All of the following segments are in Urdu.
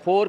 4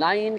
9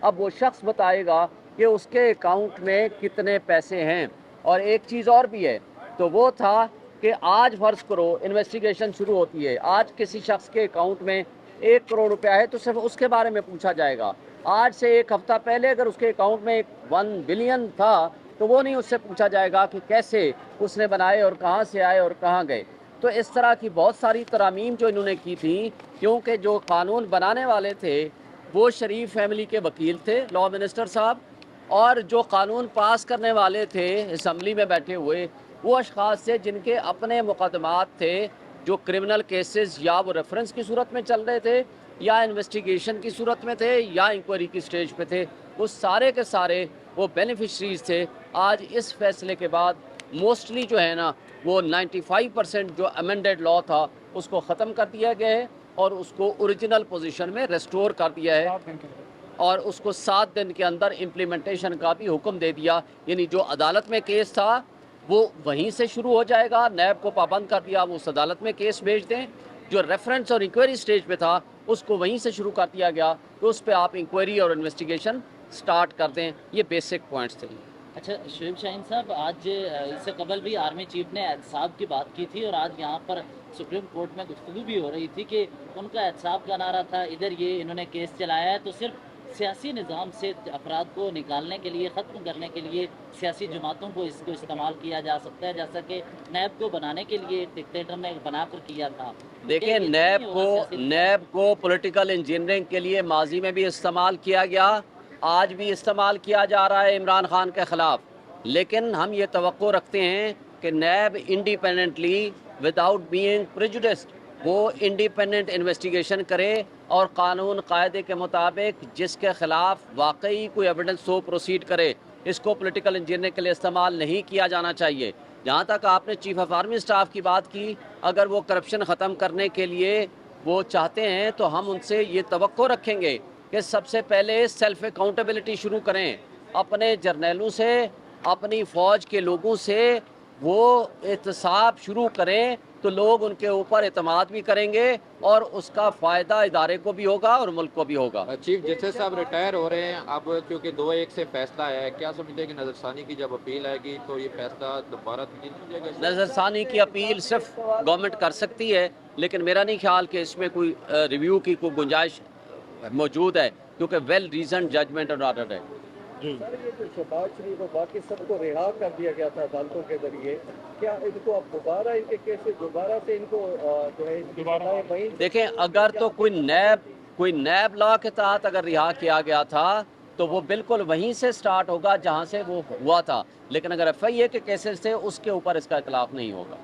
اب وہ شخص بتائے گا کہ اس کے اکاؤنٹ میں کتنے پیسے ہیں. اور ایک چیز اور بھی ہے, تو وہ تھا کہ آج فرض کرو انویسٹیگیشن شروع ہوتی ہے, آج کسی شخص کے اکاؤنٹ میں 1 کروڑ روپیہ ہے تو صرف اس کے بارے میں پوچھا جائے گا. آج سے ایک ہفتہ پہلے اگر اس کے اکاؤنٹ میں 1 بلین تھا تو وہ نہیں اس سے پوچھا جائے گا کہ کیسے اس نے بنائے اور کہاں سے آئے اور کہاں گئے. تو اس طرح کی بہت ساری ترامیم جو انہوں نے کی تھیں, کیونکہ جو قانون بنانے والے تھے وہ شریف فیملی کے وکیل تھے, لا منسٹر صاحب, اور جو قانون پاس کرنے والے تھے اسمبلی میں بیٹھے ہوئے وہ اشخاص تھے جن کے اپنے مقدمات تھے جو کرمنل کیسز یا وہ ریفرنس کی صورت میں چل رہے تھے یا انویسٹیگیشن کی صورت میں تھے یا انکوائری کی سٹیج پہ تھے. وہ سارے کے سارے وہ بینیفیشریز تھے. آج اس فیصلے کے بعد موسٹلی جو ہے نا وہ 95% جو امینڈیڈ لا تھا اس کو ختم کر دیا گیا ہے اور اس کو اوریجنل پوزیشن میں ریسٹور کر دیا ہے, اور اس کو 7 دن کے اندر امپلیمنٹیشن کا بھی حکم دے دیا. یعنی جو عدالت میں کیس تھا وہ وہیں سے شروع ہو جائے گا, نیب کو پابند کر دیا وہ اس عدالت میں کیس بھیج دیں. جو ریفرنس اور انکوائری سٹیج پہ تھا اس کو وہیں سے شروع کر دیا گیا, تو اس پہ آپ انکوائری اور انویسٹیگیشن سٹارٹ کر دیں. یہ بیسک پوائنٹس تھے. اچھا شعیب شاہین صاحب, آج اس سے قبل بھی آرمی چیف نے احتساب کی بات کی تھی اور آج یہاں پر سپریم کورٹ میں گفتگو بھی ہو رہی تھی کہ ان کا احتساب کا نعرہ تھا, ادھر یہ انہوں نے کیس چلایا ہے تو صرف سیاسی نظام سے افراد کو نکالنے کے لیے, ختم کرنے کے لیے سیاسی جماعتوں کو اس کو استعمال کیا جا سکتا ہے, جیسا کہ نیب کو بنانے کے لیے ڈکٹیٹر نے بنا کر کیا تھا. دیکھیں, نیب کو پولیٹیکل انجینئرنگ کے لیے ماضی میں بھی استعمال کیا گیا, آج بھی استعمال کیا جا رہا ہے عمران خان کے خلاف. لیکن ہم یہ توقع رکھتے ہیں کہ NAB independently without being prejudiced وہ انڈیپینڈنٹ انویسٹیگیشن کرے اور قانون قاعدے کے مطابق جس کے خلاف واقعی کوئی ایویڈنس ہو پروسیڈ کرے. اس کو پولیٹیکل انجینئرنگ کے لیے استعمال نہیں کیا جانا چاہیے. جہاں تک آپ نے چیف آف آرمی اسٹاف کی بات کی, اگر وہ کرپشن ختم کرنے کے لیے وہ چاہتے ہیں تو ہم ان سے یہ توقع رکھیں گے کہ سب سے پہلے سیلف اکاؤنٹیبلٹی شروع کریں, اپنے جرنیلوں سے, اپنی فوج کے لوگوں سے وہ احتساب شروع کریں تو لوگ ان کے اوپر اعتماد بھی کریں گے اور اس کا فائدہ ادارے کو بھی ہوگا اور ملک کو بھی ہوگا. چیف جسٹس صاحب ریٹائر ہو رہے ہیں اب, کیونکہ 2-1 سے فیصلہ آیا ہے, کیا سمجھتے ہیں کہ نظر ثانی کی جب اپیل آئے گی تو یہ فیصلہ دوبارہ تبدیل ہو جائے گا؟ نظر ثانی کی اپیل صرف گورنمنٹ کر سکتی ہے, لیکن میرا نہیں خیال کہ اس میں کوئی ریویو کی کوئی گنجائش موجود ہے, کیونکہ ویل ریزنڈ ججمنٹ اور آرڈر ہے. سر, یہ جو شہباز شریف اور باقی سب کو رہا کر دیا گیا تھا عدالتوں کے ذریعے, کیا ان کو اب دوبارہ ان کے کیسز دوبارہ سے ان کو جو ہے دیکھیں, اگر تو کوئی نیب لا کے تحت اگر رہا کیا گیا تھا تو وہ بالکل وہیں سے سٹارٹ ہوگا جہاں سے وہ ہوا تھا, لیکن اگر ایف آئی اے کے کیسز تھے اس کے اوپر اس کا اطلاق نہیں ہوگا.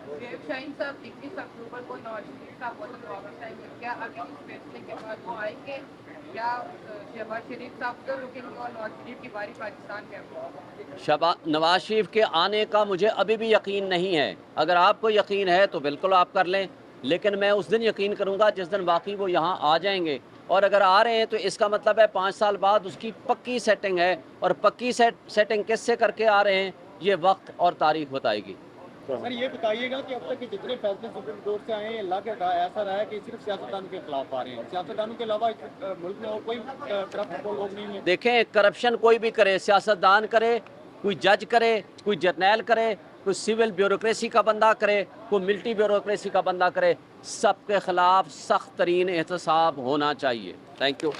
شاہین صاحب 21 اکتوبر کو نواز شریف کا واپس آئیں گے, کیا ابھی اس فیصلے کے بعد وہ آئیں گے یا شہباز شریف صاحب تو رکیں گے اور نواز شریف کی باری پاکستان میں؟ نواز شریف کے آنے کا مجھے ابھی بھی یقین نہیں ہے. اگر آپ کو یقین ہے تو بالکل آپ کر لیں, لیکن میں اس دن یقین کروں گا جس دن واقعی وہ یہاں آ جائیں گے, اور اگر آ رہے ہیں تو اس کا مطلب ہے 5 سال بعد اس کی پکی سیٹنگ ہے, اور پکی سیٹنگ کس سے کر کے آ رہے ہیں یہ وقت اور تاریخ بتائے گی. سر, یہ بتائیے گا کہ اب تک کے جتنے فیصلے سپریم کورٹ سے آئے ہیں, اللہ کا ایسا رہا ہے کہ صرف سیاستدانوں کے خلاف آ رہے ہیں, سیاستدانوں کے علاوہ ملک میں اور کوئی کرپٹ لوگ نہیں ہیں. دیکھیں, کرپشن کوئی بھی کرے, سیاستدان کرے, کوئی جج کرے, کوئی جرنیل کرے, کوئی سول بیوروکریسی کا بندہ کرے, کوئی ملٹری بیوروکریسی کا بندہ کرے, سب کے خلاف سخت ترین احتساب ہونا چاہیے. Thank you.